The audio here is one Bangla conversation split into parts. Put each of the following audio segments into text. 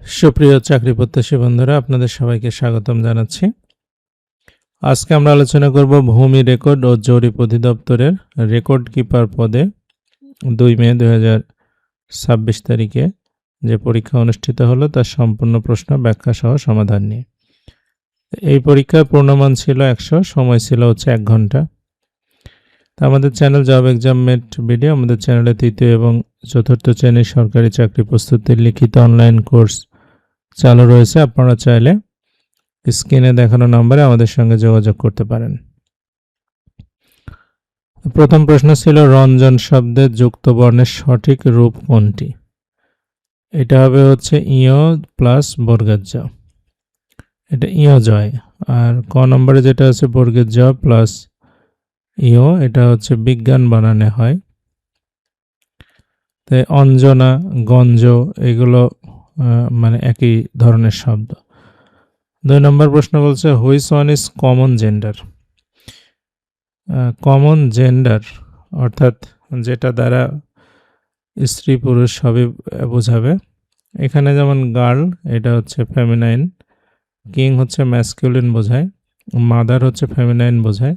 সুপ্রিয় চাকরি প্রত্যাশী বন্ধুরা, আপনাদের সবাইকে স্বাগতম জানাচ্ছি। আজকে আমরা আলোচনা করব ভূমি রেকর্ড ও জরিপ অধিদপ্তরের রেকর্ড কিপার পদে 2 মে 2026 তারিখে যে পরীক্ষা অনুষ্ঠিত হলো তার সম্পূর্ণ প্রশ্ন ব্যাখ্যা সহ সমাধান নিয়ে। এই পরীক্ষার পূর্ণমান ছিল 100, সময় ছিল হচ্ছে 1 ঘন্টা। তা আমাদের চ্যানেল জব এক্সাম মেট ভিডিও, আমাদের চ্যানেলে তৃতীয় এবং চতুর্থ শ্রেণীর সরকারি চাকরি প্রস্তুতির লিখিত অনলাইন কোর্স চালু রয়েছে। আপনারা চাইলে স্ক্রিনে দেখানো নম্বরে আমাদের সঙ্গে যোগাযোগ করতে পারেন। প্রথম প্রশ্ন ছিল রঞ্জন শব্দের যুক্ত বর্ণের সঠিক রূপ কোনটি? এটা হবে হচ্ছে ইয় প্লাস বর্গের জ, এটা ইয় জয়। আর ক নম্বরে যেটা আছে বর্গের জ প্লাস ইয়, এটা হচ্ছে বিজ্ঞান বানানে হয়। তাই অঞ্জনা, গঞ্জ এগুলো মানে একই ধরনের শব্দ। 2 নম্বর প্রশ্ন বলছে which one is common gender? Common gender অর্থাৎ যেটা দ্বারা স্ত্রী পুরুষ সবই বোঝাবে। এখানে যেমন গার্ল এটা হচ্ছে ফেমিনাইন, কিং হচ্ছে ম্যাসকুলিন বোঝায়, মাদার হচ্ছে ফেমিনাইন বোঝায়,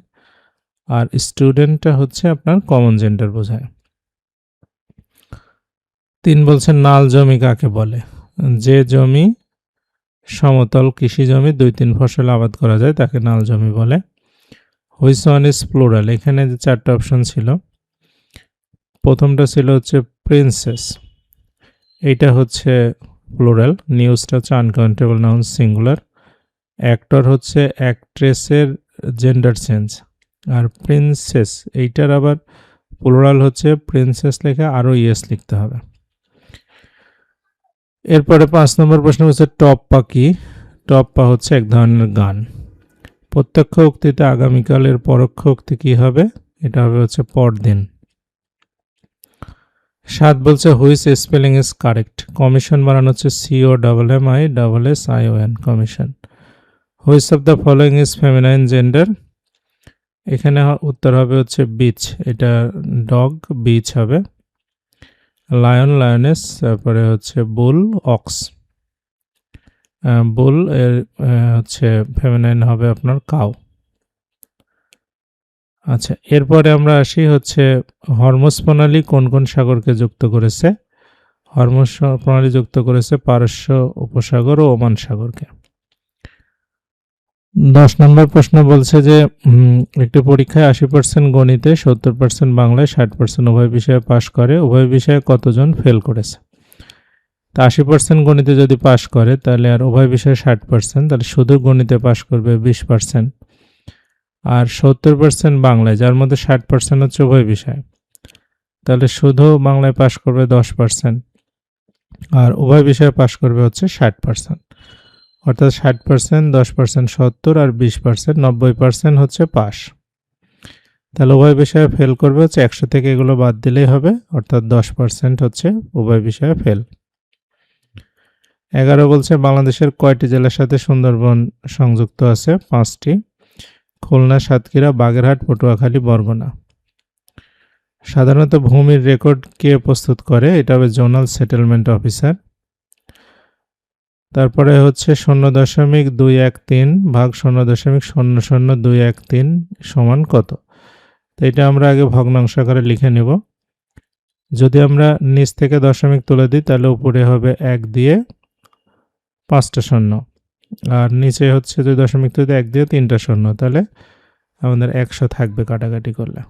আর স্টুডেন্টটা হচ্ছে আপনার কমন জেন্ডার বোঝায়। 3 বলছে নাল জমি কাকে বলে? যে জমি সমতল কৃষি জমি 2-3 ফসল আবাদ করা যায় তাকে নাল জমি বলে। Which one is plural? এখানে যে 4টা অপশন ছিল, প্রথমটা ছিল হচ্ছে প্রিন্সেস, এইটা হচ্ছে প্লুরাল। নিউজটা হচ্ছে আনকাউন্টেবল নাউন সিঙ্গুলার। অ্যাক্টর হচ্ছে অ্যাক্ট্রেসের জেন্ডার চেঞ্জ। আর প্রিন্সেস এইটার আবার প্লুরাল হচ্ছে প্রিন্সেস লেখা আরও ইয়েস লিখতে হবে। এরপরে 5 নম্বর প্রশ্ন হচ্ছে টপ্পা কি? টপ্পা হচ্ছে এক ধরনের গান। প্রত্যক্ষ উক্তিতে আগামীকালের পরোক্ষ উক্তি কি হবে? এটা হবে হচ্ছে পরদিন। 7 বলছে which spelling is correct? Commission বানানো হচ্ছে COMMISSION, commission. Which of the following is feminine gender? এখানে উত্তর হবে হচ্ছে বিচ, এটা ডগ বিচ হবে। লায়ন লায়নেস, তারপরে হচ্ছে বুল অক্স। বুল এর হচ্ছে ফেমিনাইন হবে আপনার কাউ। আচ্ছা, এরপরে আমরা আসি হচ্ছে হরমুজ প্রণালী কোন কোন সাগরকে যুক্ত করেছে? হরমুজ প্রণালী যুক্ত করেছে পারস্য উপসাগর ও ওমান সাগরকে। 10 নম্বর প্রশ্ন বলছে যে একটি পরীক্ষায় 80% গণিতে, 70% বাংলায়, 60% উভয় বিষয়ে পাশ করে, উভয় বিষয়ে কতজন ফেল করেছে? তা 80% গণিতে যদি পাশ করে তাহলে আর উভয় বিষয়ে 60%, তাহলে শুধু গণিতে পাশ করবে 20%। আর 70% বাংলায়, যার মধ্যে 60% হচ্ছে উভয় বিষয়, তাহলে শুধু বাংলায় পাশ করবে 10%, আর উভয় বিষয়ে পাশ করবে হচ্ছে 60%। অর্থাৎ 60%, 10% 70 আর 20% 90% হচ্ছে পাস। তাহলে উভয় বিষয়ে ফেল করবে হচ্ছে 100 থেকে এগুলো বাদ দিলেই হবে, অর্থাৎ 10% হচ্ছে উভয় বিষয়ে ফেল। 11 বলছে বাংলাদেশের কয়টি জেলার সাথে সুন্দরবন সংযুক্ত আছে? 5টি। খুলনা, সাতক্ষীরা, বাগেরহাট, পটুয়াখালী, বরগুনা। সাধারণত ভূমির রেকর্ড কে প্রস্তুত করে? এটা হবে জোনাল সেটেলমেন্ট অফিসার। তারপরে হচ্ছে 0.213 ভাগ 0.00213 সমান কত? তো এটা আমরা আগে ভগ্নাংশ আকারে লিখে নেব। যদি আমরা নিচ থেকে দশমিক তুলে দিই তাহলে উপরে হবে 1 দিয়ে 5টা শূন্য, আর নিচে হচ্ছে যদি দশমিক তুলে দিই 1 দিয়ে 3টা শূন্য, তাহলে আমাদের 100 থাকবে কাটাকাটি করলে।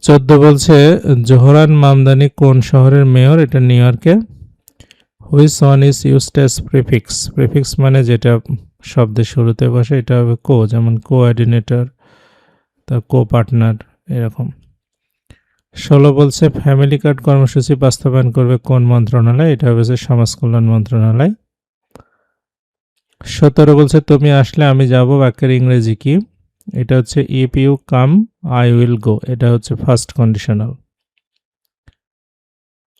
14 বলছে জোহরান মামদানি কোন শহরের মেয়র? এটা নিউ ইয়র্কের। Which one is used as prefix? Prefix মানে যেটা শব্দের শুরুতে বসে, এটা হবে কো, যেমন কোঅর্ডিনেটর, তার কো পার্টনার, এরকম। 16 বলছে ফ্যামিলি কার্ড কর্মসূচি বাস্তবায়ন করবে কোন মন্ত্রণালয়? এটা হবে সমাজ কল্যাণ মন্ত্রণালয়। 17 বলছে তুমি আসলে আমি যাব বাক্যের ইংরেজি কি? এটা হচ্ছে if you come I will go, এটা হচ্ছে ফার্স্ট কন্ডিশনাল।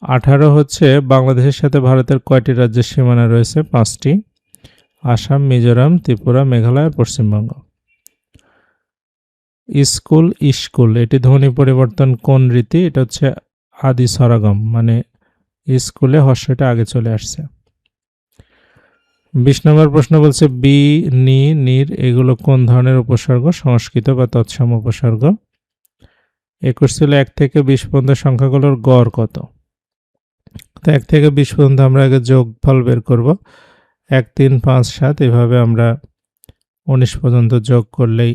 18 হচ্ছে বাংলাদেশের সাথে ভারতের কয়টি রাজ্যের সীমানা রয়েছে? 5টি। আসাম, মিজোরাম, ত্রিপুরা, মেঘালয় আর পশ্চিমবঙ্গ। স্কুল স্কুল এটি ধ্বনি পরিবর্তন কোন রীতি? এটা হচ্ছে আদি সরাগম, মানে স্কুলে হর্ষটা আগে চলে আসছে। 20 নম্বর প্রশ্ন বলছে বি, নি, নির এগুলো কোন ধরনের উপসর্গ? সংস্কৃত বা তৎসম উপসর্গ। 21 ছিল 1 থেকে 20 পর্যন্ত সংখ্যাগুলোর গড় কত? তো 1 থেকে 20 পর্যন্ত আমরা আগে যোগফল বের করব। 1, 3, 5, 7 এভাবে আমরা 19 পর্যন্ত যোগ করলেই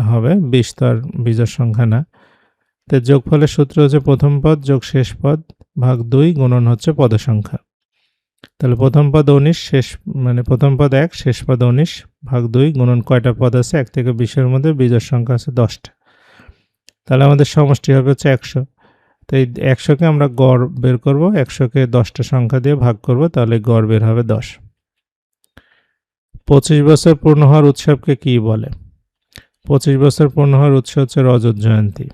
হবে। 20 তো আর বিজোড় সংখ্যা না। তো যোগফলের সূত্র হচ্ছে প্রথম পদ যোগ শেষ পদ ভাগ 2 গুণন হচ্ছে পদ সংখ্যা। তাহলে প্রথম পদ 19, শেষ মানে প্রথম পদ 1, শেষ পদ 19 ভাগ 2 গুণন কয়টা পদ আছে? 1 থেকে 20-এর মধ্যে বিজোড় সংখ্যা আছে 10টা। তাহলে আমাদের সমষ্টি হবে হচ্ছে 100। তো এই 100কে আমরা গড় বের করব, 100কে 10টা সংখ্যা দিয়ে ভাগ করব, তাহলে গড় বের হবে 10। 25 বছর পূর্ণ হওয়ার উৎসবকে কি বলে? 25 বছর পূর্ণ হওয়ার উৎসব হচ্ছে রজত জয়ন্তী।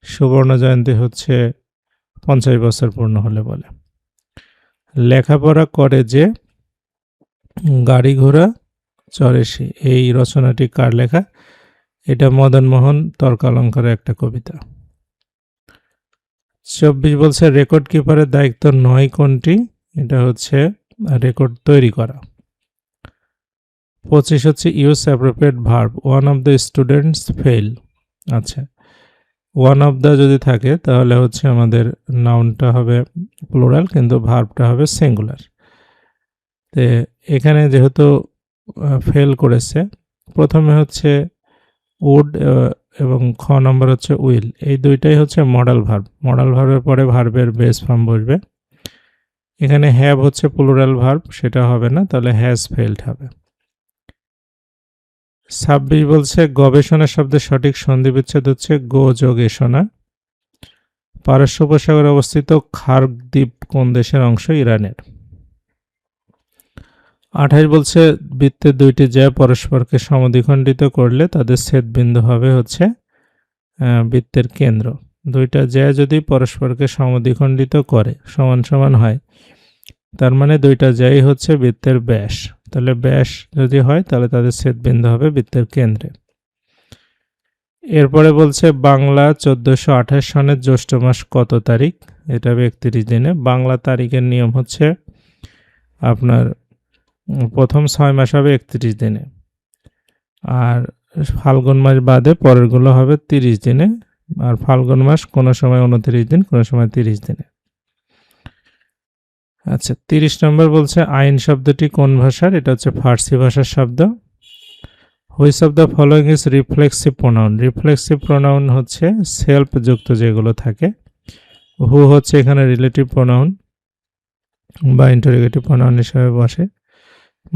সুবর্ণ জয়ন্তী হচ্ছে 50 বছর পূর্ণ হলে বলে। লেখাপড়া করে যে গাড়ি ঘোড়া চড়ে সে, এই রচনাটি কার লেখা? এটা মদনমোহন তর্কালঙ্কারের একটা কবিতা। 24 বলছে রেকর্ড কিপারের দায়িত্ব নয় কোনটি? এটা হচ্ছে রেকর্ড তৈরি করা। 25 হচ্ছে use appropriate verb, one of the students fail. আচ্ছা, ওয়ান অফ দ্য যদি থাকে তাহলে হচ্ছে আমাদের নাউনটা হবে প্লুরাল, কিন্তু ভার্বটা হবে সিঙ্গুলার। তো এখানে যেহেতু ফেল করেছে, প্রথমে হচ্ছে উড এবং খ নম্বর হচ্ছে উইল, এই দুইটাই হচ্ছে মডাল ভার্ব। মডাল ভার্বের পরে ভার্বের বেস ফর্ম বসবে। এখানে হ্যাভ হচ্ছে প্লুরাল ভার্ব, সেটা হবে না, তাহলে হ্যাজ ফেলড হবে। 26 বলছে গবেষণা শব্দের সঠিক সন্ধি বিচ্ছেদ হচ্ছে গো যোগ এসোনা। পারস্য উপসাগরে অবস্থিত খার্গ দ্বীপ কোন দেশের অংশ? ইরানের। 28 বলছে বৃত্তের দুইটি জ্যা পরস্পরকে সমদ্বিখণ্ডিত করলে তাদের ছেদবিন্দু হবে হচ্ছে বৃত্তের কেন্দ্র। দুইটা জ্যা যদি পরস্পরকে সমদ্বিখণ্ডিত করে সমান সমান হয়, তার মানে দুইটা জ্যাই হচ্ছে বৃত্তের ব্যাস। তাহলে ব্যাস যদি হয় তাহলে তাদের ছেদবিন্দু হবে বৃত্তের কেন্দ্রে। এরপরে বলছে বাংলা 1428 সনের জ্যৈষ্ঠ মাস কত তারিখ? এটা হবে 31 দিনে। বাংলা তারিখের নিয়ম হচ্ছে আপনার প্রথম 6 মাস হবে 31 দিনে, আর ফাল্গুন মাস বাদে পরেরগুলো হবে 30 দিনে, আর ফাল্গুন মাস কোনো সময় 29 দিন, কোনো সময় 30 দিনে। আচ্ছা, 30 নম্বর বলছে আইন শব্দটি কোন ভাষার? এটা হচ্ছে ফার্সি ভাষার শব্দ। Which of the following is reflexive pronoun? Reflexive pronoun হচ্ছে সেলফ যুক্ত যেগুলো থাকে। হু হচ্ছে এখানে রিলেটিভ প্রোনাউন বা ইন্টারোগেটিভ প্রোনাউন হিসেবে বসে।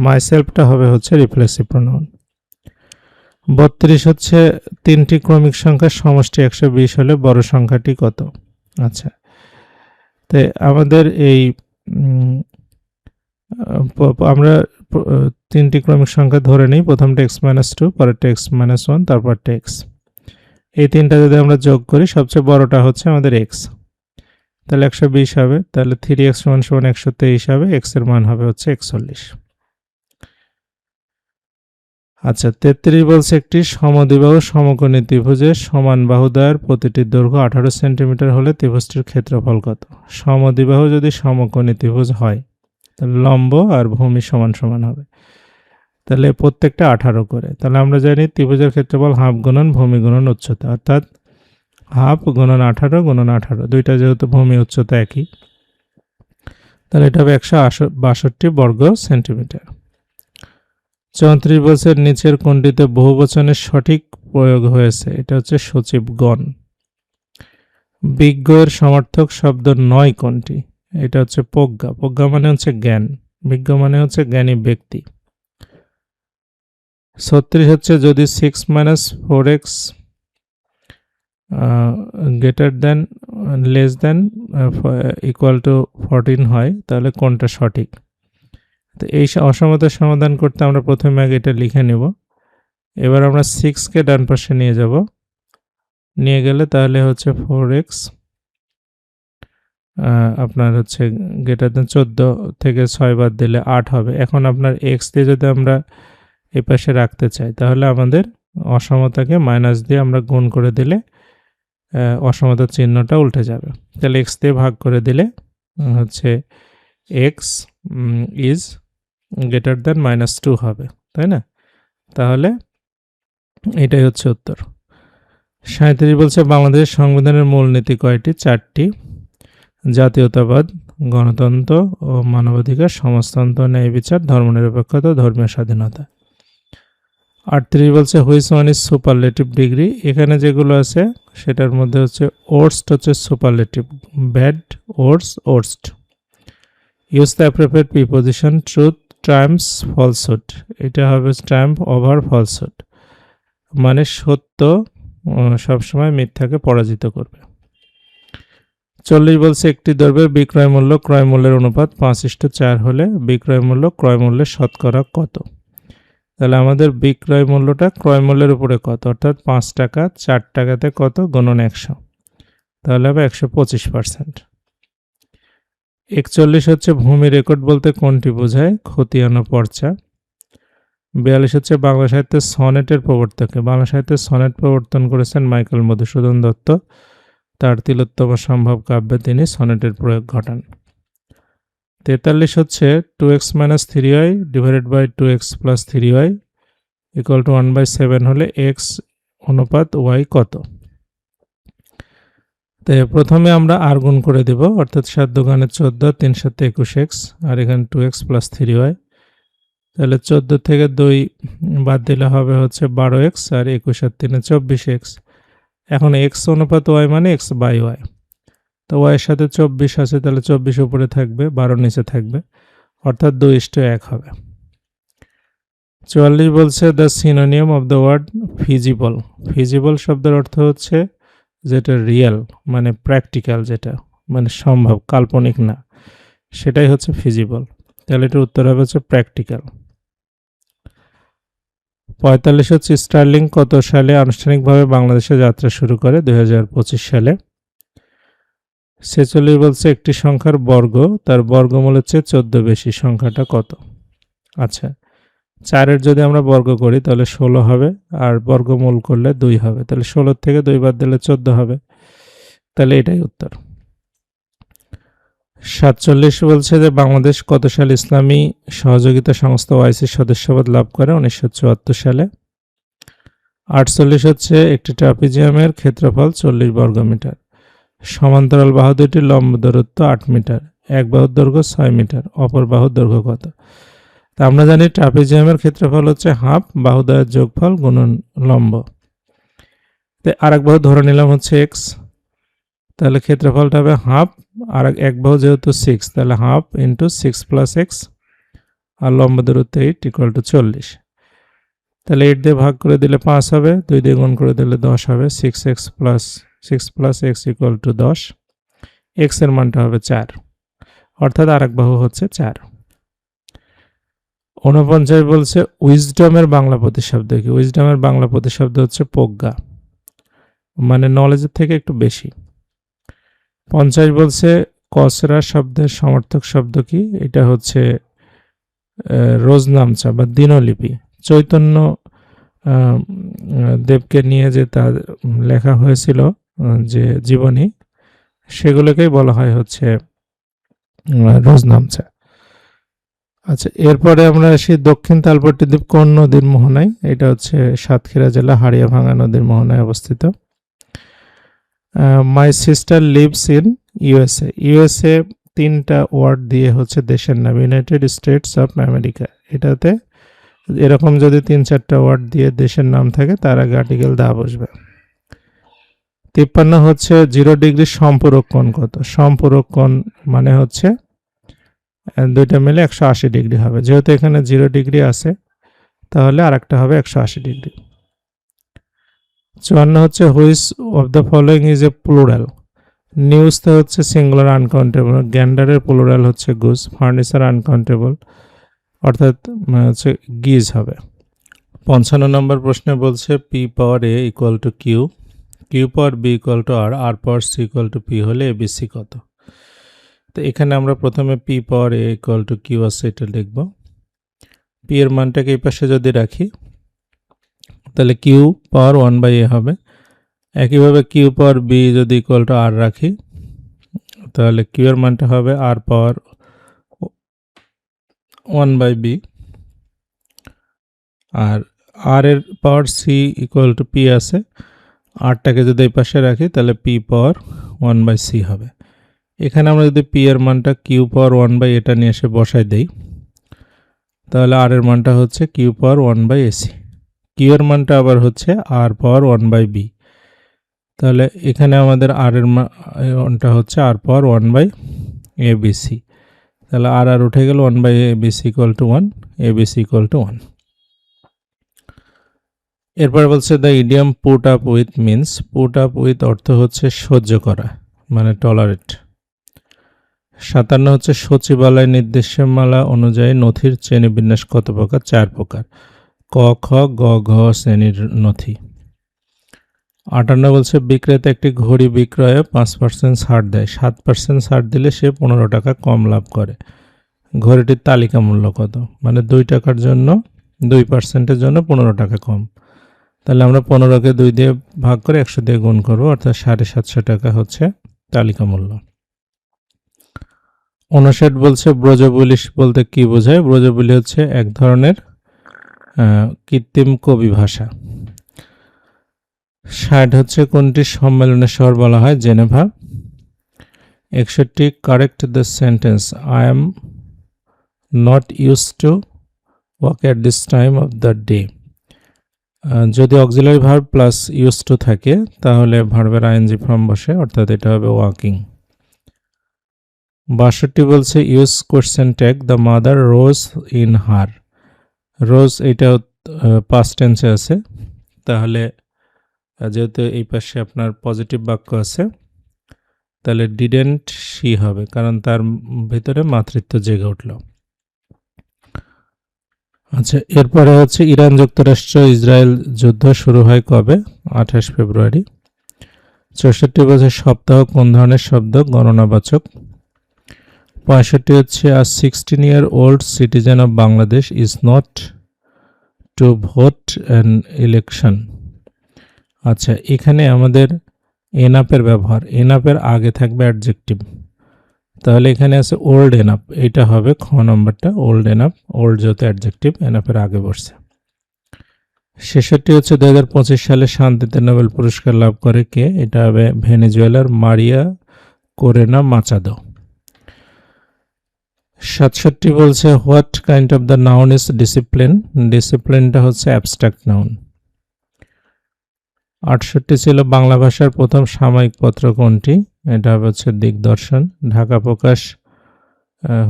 মাইসেলফটা হবে হচ্ছে রিফ্লেক্সিভ প্রোনাউন। 32 হচ্ছে 3টি ক্রমিক সংখ্যার সমষ্টি 120 হলে বড় সংখ্যাটি কত? আচ্ছা, তো আমাদের এই আমরা 3টি ক্রমিক সংখ্যা ধরে নিই। প্রথমটা x-2, পরেরটা x-1, তারপরটা x। এই তিনটা যদি আমরা যোগ করি, সবচেয়ে বড়টা হচ্ছে আমাদের x, তাহলে 120 হবে। তাহলে 3x = 123 হবে, x এর মান হবে হচ্ছে 41। আচ্ছা, 33 বলছে একটি সমদ্বিবাহু সমকোণী ত্রিভুজের সমান বাহুদ্বয়ের প্রতিটির দৈর্ঘ্য 18 সেন্টিমিটার হলে ত্রিভুজটির ক্ষেত্রফল কত? সমদ্বিবাহু যদি সমকোণী ত্রিভুজ হয় তাহলে লম্ব আর ভূমি সমান সমান হবে, তাহলে প্রত্যেকটা 18 করে। তাহলে আমরা জানি ত্রিভুজের ক্ষেত্রফল হাফ গুণন ভূমি গুণন উচ্চতা, অর্থাৎ হাফ গুণন 18 গুণন 18, দুইটা যেহেতু ভূমি উচ্চতা একই, তাহলে এটা হবে 162 বর্গ সেন্টিমিটার। 34 বছর নিচের কোনটিতে বহুবচনের সঠিক প্রয়োগ হয়েছে? এটা হচ্ছে সচিবগণ। বিজ্ঞের সমার্থক শব্দ নয় কোনটি? এটা হচ্ছে প্রজ্ঞা। প্রজ্ঞা মানে হচ্ছে জ্ঞান, বিজ্ঞ মানে হচ্ছে জ্ঞানী ব্যক্তি। 36 হচ্ছে যদি 6 - 4x greater than less than equal to 14 হয়, তাহলে কোনটা সঠিক? তো এই অসমতার সমাধান করতে আমরা প্রথমে আগে এটা লিখে নেব। এবার আমরা 6কে ডান পাশে নিয়ে যাব, নিয়ে গেলে তাহলে হচ্ছে 4x আপনার হচ্ছে গ্রেটার দেন 14 থেকে 6 বাদ দিলে 8 হবে। এখন আপনার x দিয়ে যদি আমরা এই পাশে রাখতে চাই, তাহলে আমাদের অসমতাকে মাইনাস দিয়ে আমরা গুণ করে দিলে অসমতার চিহ্নটা উল্টে যাবে। তাহলে x দিয়ে ভাগ করে দিলে হচ্ছে এক্স ইজ গ্রেটার দ্যান -2 হবে, তাই না? তাহলে এটাই হচ্ছে উত্তর। 37 বলছে বাংলাদেশের সংবিধানের মূলনীতি কয়টি? 4টি। জাতীয়তাবাদ, গণতন্ত্র ও মানবাধিকার, সমাজতন্ত্র, ন্যায় বিচার, ধর্মনিরপেক্ষতা, ধর্মীয় স্বাধীনতা। 38 বলছে which one is superlative degree. এখানে যেগুলো আছে সেটার মধ্যে হচ্ছে ওর্স্ট হচ্ছে superlative, bad, worst. Use the appropriate preposition, truth Trump's falsehood. এটা হবে ট্রাম্প ওভার ফলসহুড, মানে সত্য সবসময় মিথ্যাকে পরাজিত করবে। 40 বলছে একটি দ্রব্যের বিক্রয় মূল্য ক্রয় মূল্যের অনুপাত 5:4 হলে বিক্রয় মূল্য ক্রয় মূল্যের শতকরা কত? তাহলে আমাদের বিক্রয় মূল্যটা ক্রয় মূল্যের উপরে কত, অর্থাৎ 5 টাকা, 4 টাকাতে কত গুণন 100, তাহলে হবে 125%। 41 হচ্ছে ভূমি রেকর্ড বলতে কোনটি বোঝায়? খতিয়ান ও পর্চা। 42 হচ্ছে বাংলা সাহিত্যের সনেটের প্রবর্তকে। বাংলা সাহিত্যের সনেট প্রবর্তন করেছেন মাইকেল মধুসূদন দত্ত। তার তিলোত্তম সম্ভব কাব্যে তিনি সনেটের প্রয়োগ ঘটান। 43 হচ্ছে 2x - 3y divided by 2x + 3y equal to 1/7 হলে x অনুপাত y কত? তো প্রথমে আমরা আর গুণ করে দেব, অর্থাৎ 7 দুগুণে 14, 3 × 7 21x, আর এখানে 2x + 3y। তাহলে 14 থেকে 2 বাদ দিলে হবে হচ্ছে 12x, আর 21 আর 3 24x। এখন x অনুপাত y মানে x/y। তো y এর সাথে 24 আছে, তাহলে 24 উপরে থাকবে, 12 নিচে থাকবে, অর্থাৎ 2:1 হবে। 44 বলছে the synonym of the word feasible. Feasible শব্দের অর্থ হচ্ছে যেটা রিয়েল, মানে প্র্যাকটিক্যাল, যেটা মানে সম্ভব, কাল্পনিক না, সেটাই হচ্ছে ফিজিবল। তাহলে এটার উত্তর হবে হচ্ছে প্র্যাকটিক্যাল। 45 হচ্ছে স্টার্লিং কত সালে আনুষ্ঠানিকভাবে বাংলাদেশে যাত্রা শুরু করে? 2025 সালে। 46 বলছে একটি সংখ্যার বর্গ তার বর্গমূলের চেয়ে 14 বেশি, সংখ্যাটা কত? আচ্ছা, 4-এর যদি আমরা বর্গ করি তাহলে 16 হবে, আর বর্গমূল করলে 2 হবে, তাহলে 16 থেকে 2 বাদ দিলে 14 হবে, তাহলে এটাই উত্তর। 47 বলছে যে বাংলাদেশ কত সালে ইসলামী সহযোগিতা সংস্থা ওআইসির সদস্যপদ লাভ করে? 1974 সালে। 48 হচ্ছে একটি ট্রাপিজিয়ামের ক্ষেত্রফল 40 বর্গমিটার। সমান্তরাল বাহু দুটির লম্ব দূরত্ব 8 মিটার, এক বাহুর দৈর্ঘ্য 6 মিটার, অপর বাহুর দৈর্ঘ্য কত? তা আমরা জানি ট্রাপিজিয়ামের ক্ষেত্রফল হচ্ছে হাফ বাহুদ্বয়ের যোগফল গুণন লম্ব। তো আরেক বাহু ধরে নিলাম হচ্ছে এক্স, তাহলে ক্ষেত্রফলটা হবে হাফ, আর এক বাহু যেহেতু 6, তাহলে হাফ ইন্টু 6 + x, আর লম্ব দূরত্ব 8 = 40। তাহলে 8 দিয়ে ভাগ করে দিলে 5 হবে, 2 দিয়ে গুণ করে দিলে 10 হবে, 6x + x = 10। x এর মানটা হবে 4, অর্থাৎ আরেক বাহু হচ্ছে 4। 49 বলছে উইজডমের বাংলা প্রতিশব্দ কি? উইজডমের বাংলা প্রতিশব্দ হচ্ছে প্রজ্ঞা, মানে নলেজের থেকে একটু বেশি। 50 বলছে কসরা শব্দের সমার্থক শব্দ কি? এটা হচ্ছে রোজনামচা বা দিনলিপি। চৈতন্য দেবকে নিয়ে যে তার লেখা হয়েছিল যে জীবনী, সেগুলোকেই বলা হয় হচ্ছে রোজনামচা। আচ্ছা, এরপরে আমরা আসি দক্ষিণ তালপট্টি দ্বীপ কোন নদীর মোহনায়? এটা হচ্ছে সাতক্ষীরা জেলা হাড়িয়াভাঙা নদীর মোহনায় অবস্থিত। My sister lives in USA. USA 3টা ওয়ার্ড দিয়ে হচ্ছে দেশের নাম, ইউনাইটেড স্টেটস অফ আমেরিকা। এটাতে এরকম যদি 3-4টা ওয়ার্ড দিয়ে দেশের নাম থাকে তার আগে আর্টিকেল দা বসবে। 53 হচ্ছে 0 ডিগ্রি সম্পূরক কোণ কত? সম্পূরক কোণ মানে হচ্ছে দুইটা মিলে 180 ডিগ্রি হবে, যেহেতু এখানে 0 ডিগ্রি আছে তাহলে আরেকটা হবে 180 ডিগ্রি। 54 হচ্ছে which of the following is a plural. নিউজটা হচ্ছে সিঙ্গুলার আনকাউন্টেবল, গ্যান্ডারের প্লুরাল হচ্ছে গুজ, ফার্নিচার আনকাউন্টেবল, অর্থাৎ হচ্ছে গিজ হবে। 55 নম্বর প্রশ্নে বলছে P power A equal to Q, Q power B equal to R, R power C equal to P হলে এবিসি কত? তো এখানে আমরা প্রথমে P power A equal to Q আছে এটা লিখব। পি এর মানটাকে এই পাশে যদি রাখি তাহলে কিউ পাওয়ার 1/a হবে। একইভাবে কিউ পাওয়ার বি যদি ইকুয়াল টু আর রাখি তাহলে কিউ এর মানটা হবে আর পাওয়ার 1/b, আর আর এর পাওয়ার সি ইকুয়াল টু পি আছে, আরটাকে যদি এই পাশে রাখি তাহলে পি পাওয়ার 1/c হবে। এখানে আমরা যদি পি এর মানটা কিউ পাওয়ার 1/, এটা নিয়ে এসে বসাই দেই, তাহলে আর এর মানটা হচ্ছে কিউ পাওয়ার 1/ac, কিউ এর মানটা আবার হচ্ছে আর পাওয়ার 1/b, তাহলে এখানে আমাদের আর এর মানটা হচ্ছে আর পাওয়ার 1/abc, তাহলে আর আর উঠে গেল, 1/abc equal to 1, abc equal to 1। এরপর বলছে the idiom put up with means, put up with অর্থ হচ্ছে সহ্য করা, মানে টলারেট। 57 হচ্ছে সচিবালয় নির্দেশমালা অনুযায়ী নথির শ্রেণীবিন্যাস কত প্রকার? 4 প্রকার, ক, খ, গ, ঘ শ্রেণীর নথি। 58 বলছে বিক্রেতা একটি ঘড়ি বিক্রয়ে 5% ছাড় দেয়, 7% ছাড় দিলে সে 15 টাকা কম লাভ করে। ঘড়িটির তালিকা মূল্য কত? মানে 2 টাকার জন্য 2%-এর জন্য 15 টাকা কম, তাহলে আমরা 15কে 2 দিয়ে ভাগ করে 100 দিয়ে গুণ করবো, অর্থাৎ 750 টাকা হচ্ছে তালিকা মূল্য। 59 বলছে ব্রজবুলি বলতে কি বোঝায়? ব্রজবুলি হচ্ছে এক ধরনের কৃত্রিম কবি ভাষা। 60 হচ্ছে কোনটি সম্মেলনের শহর বলা হয়? Geneva. 61 correct the sentence I am not use to walk at this time of the day. যদি auxiliary verb plus use to থাকে তাহলে ভার্বের আইএনজি ফর্ম বসে, অর্থাৎ এটা হবে ওয়াকিং। 62 বলছে use question tag the mother rose in her. Rose এটা পাস্ট টেন্সে আছে, তাহলে যেহেতু এই পাশে আপনার পজিটিভ বাক্য আছে তাহলে ডিডেন্ট শি হবে, কারণ তার ভিতরে মাতৃত্ব জেগে উঠল। আচ্ছা, এরপরে হচ্ছে ইরান যুক্তরাষ্ট্র ইসরায়েল যুদ্ধ শুরু হয় কবে? 28 ফেব্রুয়ারি। 64 বছর সপ্তাহ কোন ধরনের শব্দ? গণনাবাচক। 65 হচ্ছে আ 16-year-old citizen of Bangladesh is not to vote an election। আচ্ছা, এখানে আমাদের এনাপের ব্যবহার, এনাপের আগে থাকবে অ্যাডজেক্টিভ, তাহলে এখানে আছে ওল্ড এনাপ, এটা হবে খ নম্বরটা, ওল্ড এনাপ, ওল্ড যেহেতু অ্যাডজেক্টিভ এনাপের আগে বসছে। 66 হচ্ছে 2025 সালে শান্তিতে নোবেল পুরস্কার লাভ করে কে? এটা হবে ভেনেজুয়েলার মারিয়া কোরেনা মাচাদো। 67 বলছে what kind of the noun is discipline. ডিসিপ্লিনটা হচ্ছে অ্যাবস্ট্রাক্ট নাউন। 68 ছিল বাংলা ভাষার প্রথম সাময়িক পত্র কোনটি? এটা হচ্ছে দিগদর্শন। ঢাকা প্রকাশ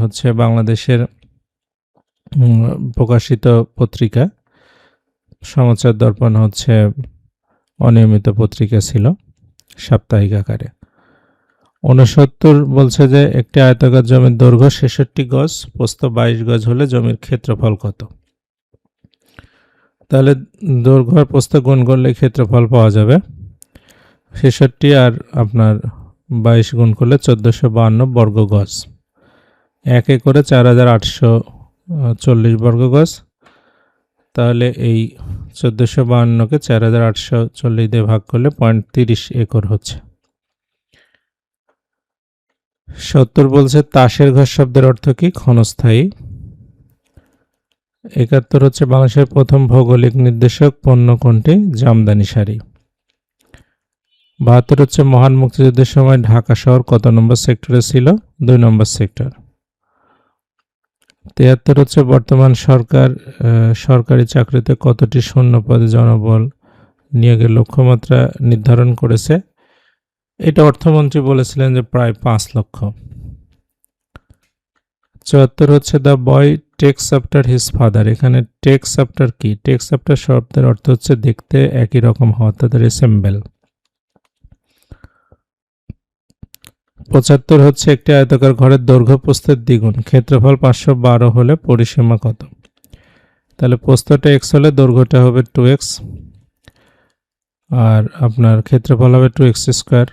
হচ্ছে বাংলাদেশের প্রকাশিত পত্রিকা। সমাচার দর্পণ হচ্ছে অনিয়মিত পত্রিকা ছিল সাপ্তাহিক আকারে। 69 বলছে যে একটি আয়তাকার জমির দৈর্ঘ্য 66 গজ, প্রস্থ 22 গজ হলে জমির ক্ষেত্রফল কত? তাহলে দৈর্ঘ্য আর প্রস্থ গুণ করলে ক্ষেত্রফল পাওয়া যাবে। 66 আর আপনার 22 গুণ করলে 1452 বর্গ গজ। 1 একরে 4840 বর্গ গজ, তাহলে এই 1452কে 4840 দিয়ে ভাগ করলে 0.30 একর হচ্ছে। 70 বলছে তাসের ঘর শব্দের অর্থ কি? ক্ষণস্থায়ী। 71 হচ্ছে বাংলাদেশের প্রথম ভৌগোলিক নির্দেশক পণ্য কোনটি? জামদানি শাড়ি। 72 হচ্ছে মহান মুক্তিযুদ্ধের সময় ঢাকা শহর কত নম্বর সেক্টরে ছিল? 2 নম্বর সেক্টর। 73 হচ্ছে বর্তমান সরকার সরকারি চাকরিতে কতটি শূন্য পদে জনবল নিয়োগের লক্ষ্যমাত্রা নির্ধারণ করেছে? এটা অর্থমন্ত্রী বলেছিলেন যে প্রায় 5 লক্ষ। 74 হচ্ছে the boy takes after his father. এখানে টেক্স আফটার কি? টেক্স আফটার শব্দের অর্থ হচ্ছে দেখতে একই রকম হওয়া, তাদের রিসেম্বল। 75 হচ্ছে একটি আয়তাকার ঘরের দৈর্ঘ্য প্রস্থের দ্বিগুণ, ক্ষেত্রফল 512 হলে পরিসীমা কত? তাহলে প্রস্থটা x হলে দৈর্ঘ্যটা হবে 2x, আর আপনার ক্ষেত্রফল হবে 2x স্কয়ার,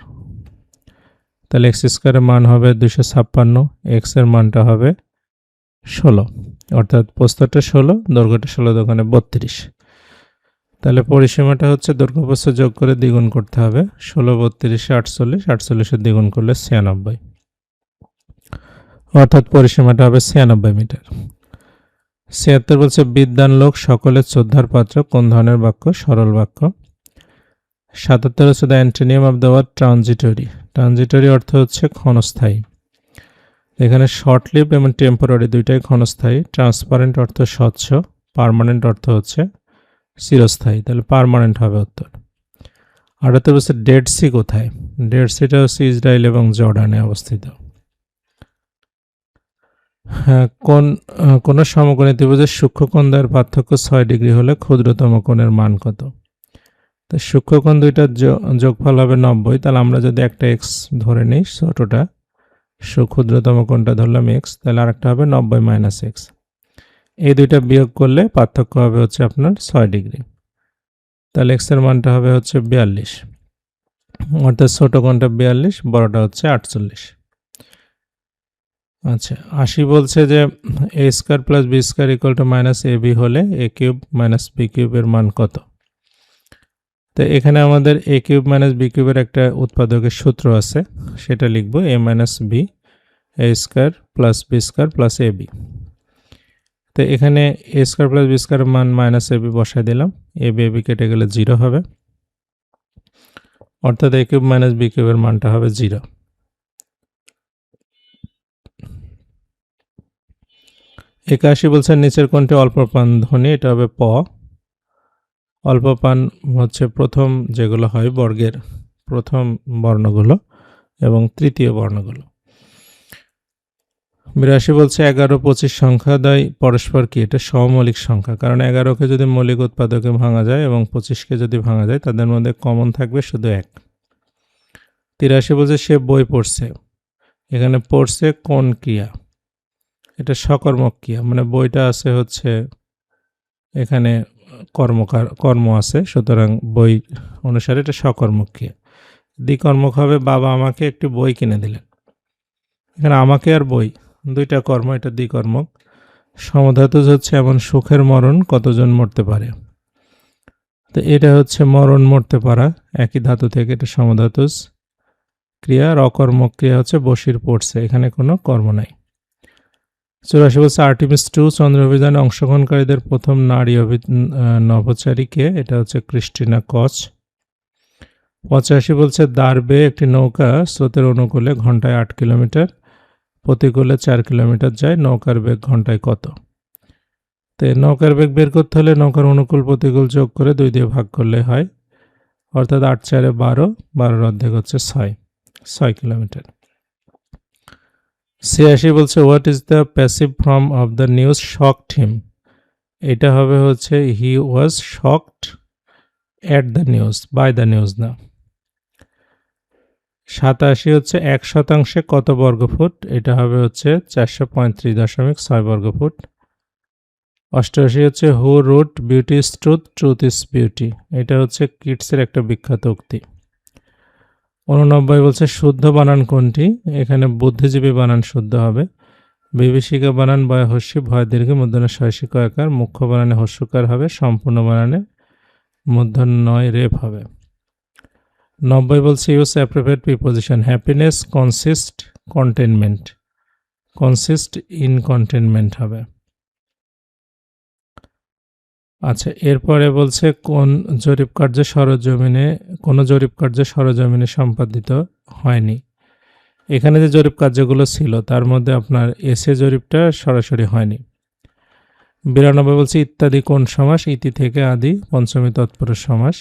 তাহলে x স্কয়ারের মান হবে 256, x এর মানটা হবে 16, অর্থাৎ প্রস্থটা 16, দৈর্ঘ্যটা 16 দোকানে 32, তাহলে পরিসীমাটা হচ্ছে দৈর্ঘ্য প্রস্থ যোগ করে দ্বিগুণ করতে হবে। 16 32 48, 48 দ্বিগুণ করলে 96। অর্থাৎ পরিসীমাটা হবে 96 মিটার। 76 বলছে বিদ্বান লোক সকলে শ্রদ্ধার পাত্র কোন ধরনের বাক্য? সরল বাক্য। 77 হচ্ছে the antonym of the word transitory. Transitory অর্থ হচ্ছে ক্ষণস্থায়ী। এখানে শর্ট লিভড এবং টেম্পোরারি দুইটাই ক্ষণস্থায়ী। ট্রান্সপারেন্ট অর্থ স্বচ্ছ, পার্মানেন্ট অর্থ হচ্ছে চিরস্থায়ী, তাহলে পার্মানেন্ট হবে উত্তর। 78 বলছে ডেড সি কোথায়? ডেড সিটা হচ্ছে ইসরায়েল এবং জর্ডানে অবস্থিত। হ্যাঁ, কোন সমকোণী ত্রিভুজের সূক্ষ্মকোণ দ্বয়ের পার্থক্য 6 ডিগ্রি হলে ক্ষুদ্রতম কোণের মান কত? তো সূক্ষ্মকোণ দুইটার যোগফল হবে 90, তাহলে আমরা যদি একটা এক্স ধরে নিই ছোটটা, ক্ষুদ্রতম কোণটা ধরলাম এক্স, তাহলে আরেকটা হবে 90 মাইনাস এক্স। এই দুইটা বিয়োগ করলে পার্থক্য হবে হচ্ছে আপনার 6 ডিগ্রি। তাহলে এক্স এর মানটা হবে হচ্ছে 42, অর্থাৎ ছোট কোণটা 42, বড়টা হচ্ছে 48। আচ্ছা, 80 বলছে যে A square plus B square equal to minus A B হলে এ কিউব মাইনাস বি কিউবের মান কত? তো এখানে আমাদের এ কিউব মাইনাস বি কিউবের একটা উৎপাদকের সূত্র আছে, সেটা লিখব A minus B A square plus B square plus A B. তো এখানে এ স্কোয়ার প্লাস বি স্কোয়ারের মান মাইনাস এ বি বসাই দিলাম, এ বি কেটে গেলে 0 হবে, অর্থাৎ এ কিউব মাইনাস বি কিউবের মানটা হবে 0। 81 বলছে নিচের কোনটি অল্পপ্রাণ ধ্বনি? এটা হবে প। অল্পপ্রাণ হচ্ছে প্রথম যেগুলো হয় বর্গের প্রথম বর্ণগুলো এবং তৃতীয় বর্ণগুলো। 82 বলছে 11, 25 সংখ্যা দ্বয় পরস্পর কি? এটা সমমৌলিক সংখ্যা, কারণ 11কে যদি মৌলিক উৎপাদকে ভাঙা যায় এবং 25কে যদি ভাঙা যায় তাদের মধ্যে কমন থাকবে শুধু 1। 83 বলছে সে বই পড়ছে, এখানে পড়ছে কোন ক্রিয়া? এটা সকর্মক ক্রিয়া, মানে বইটা আছে হচ্ছে এখানে কর্ম আছে, সুতরাং বই অনুসারে এটা সকর্মক ক্রিয়া। দ্বিকর্মক হবে বাবা আমাকে একটি বই কিনে দিলেন, এখানে আমাকে আর বই দুইটা কর্ম, এটা দ্বিকর্মক। সমধাতুজ হচ্ছে এমন সুখের মরণ কতজন মরতে পারে? তো এটা হচ্ছে মরণ মরতে পারা, একই ধাতু থেকে, এটা সমধাতুজ ক্রিয়া। আর অকর্মক ক্রিয়া হচ্ছে বসির পড়ছে, এখানে কোনো কর্ম নাই। 84 বলছে আর্টেমিস 2 চন্দ্র অভিযানে অংশগ্রহণকারীদের প্রথম নারী নভোচারীকে? এটা হচ্ছে ক্রিস্টিনা কচ। 85 বলছে দারবে একটি নৌকা স্রোতের অনুকূলে ঘন্টায় 8 কিলোমিটার, প্রতিকূলে 4 কিলোমিটার যায়, নৌকার বেগ ঘন্টায় কত? তো নৌকার বেগ বের করতে হলে নৌকার অনুকূল প্রতিকূল যোগ করে 2 দিয়ে ভাগ করলে হয়, অর্থাৎ 8 4 12, 12 অর্ধেক হচ্ছে 6 কিলোমিটার। 86 বলছে what is the passive form of the news shocked him? এটা হবে হচ্ছে he was shocked at the news, by the news না। 87 হচ্ছে 1% কত বর্গফুট? এটা হবে হচ্ছে 435.6 বর্গফুট। 88 হচ্ছে who wrote beauty is truth, truth is beauty, এটা হচ্ছে কিটসের একটা বিখ্যাত উক্তি। 89 বলছে শুদ্ধ বানান কোনটি? এখানে বুদ্ধিজীবী বানান শুদ্ধ হবে। বিভীষিকা বানান বয় হস্যি ভয় দীর্ঘে মূর্ধন্য শয়সিক একার, মুখ্য বানানে হস্যকার হবে, সম্পূর্ণ বানানে মূর্ধন্যয় রেপ হবে। 90 বলছে use appropriate preposition, happiness consist containment, consist in containment হবে। আচ্ছা, এরপরে বলছে কোন জরিপ কার্য সরজমিনে সম্পাদিত হয়নি? এখানে যে জরিপ কার্যগুলো ছিল তার মধ্যে আপনার এসে জরিপটা সরাসরি হয়নি। 92 বলছে ইত্যাদি কোন সমাস? ইতি থেকে আদি পঞ্চমী তৎপুরুষ সমাস।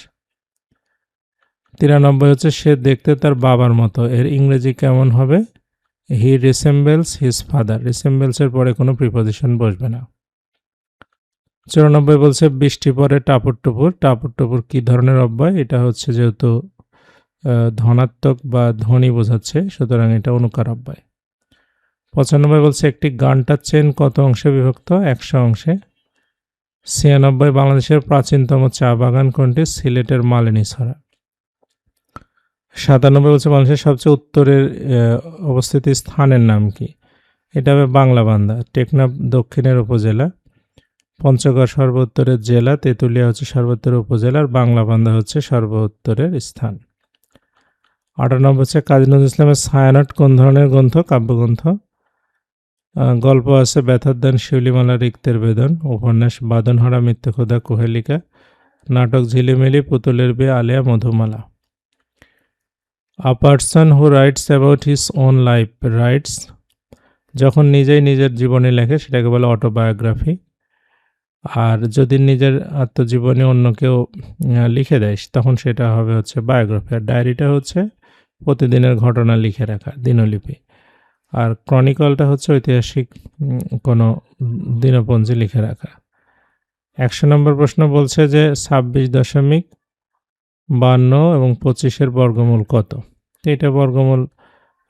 93 হচ্ছে সে দেখতে তার বাবার মতো, এর ইংরেজি কেমন হবে? হি রিসেম্বলস হিজ ফাদার, রিসেম্বলসের পরে কোনো প্রিপোজিশন বসবে না। 94 বলছে বৃষ্টি পরে টাপুর টুপুর, টাপুর টুপুর কি ধরনের অব্যয়? এটা হচ্ছে যেহেতু ধনাত্মক বা ধ্বনি বোঝাচ্ছে, সুতরাং এটা অনুকার অব্যয়। 95 বলছে একটি গানটার চেন কত অংশে বিভক্ত? 100 অংশে। 96 বাংলাদেশের প্রাচীনতম চা বাগান কোনটি? সিলেটের মালিনীছড়া। 97 বলছে বাংলাদেশের সবচেয়ে উত্তরের অবস্থিত স্থানের নাম কি? এটা হবে বাংলাবান্ধা, টেকনাফ দক্ষিণের উপজেলা, পঞ্চগড় সর্বোত্তরের জেলা, তেঁতুলিয়া হচ্ছে সর্বোত্তরের উপজেলা, আর বাংলাবান্ধা হচ্ছে সর্বোত্তরের স্থান। 98 হচ্ছে কাজী নজরুল ইসলামের ছায়ানট কোন ধরনের গ্রন্থ? কাব্যগ্রন্থ। গল্প আছে ব্যথার দান শিউলিমালা রিক্তের বেদন, উপন্যাস বাদনহারা মৃত্যুখোদা কুহেলিকা, নাটক ঝিলিমিলি পুতুলের বিয়ে Aleya Madhumala. A person who writes about his own life writes, যখন নিজেই নিজের জীবনী লেখে সেটাকে বলে অটোবায়োগ্রাফি। আর যদি নিজের আত্মজীবনী অন্য কেউ লিখে দেয় তখন সেটা হবে হচ্ছে বায়োগ্রাফি। আর ডায়েরিটা হচ্ছে প্রতিদিনের ঘটনা লিখে রাখা, দিনলিপি। আর ক্রনিকলটা হচ্ছে ঐতিহাসিক কোনো দিনপঞ্জি লিখে রাখা। 100 নম্বর প্রশ্ন বলছে যে 26.52 এবং 25-এর বর্গমূল কত? তো এটা বর্গমূল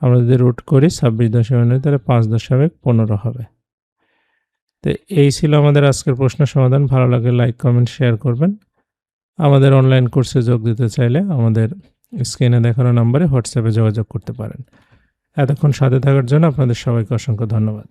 আমরা যদি রুট করি 26.9 তাহলে 5.15 হবে। তো এই ছিল আমাদের আজকের প্রশ্ন সমাধান। ভালো লাগলে লাইক কমেন্ট শেয়ার করবেন। আমাদের অনলাইন কোর্সে যোগ দিতে চাইলে আমাদের স্ক্রিনে দেখানো নম্বরে হোয়াটসঅ্যাপে যোগাযোগ করতে পারেন। এতক্ষণ সাথে থাকার জন্য আপনাদের সবাইকে অসংখ্য ধন্যবাদ।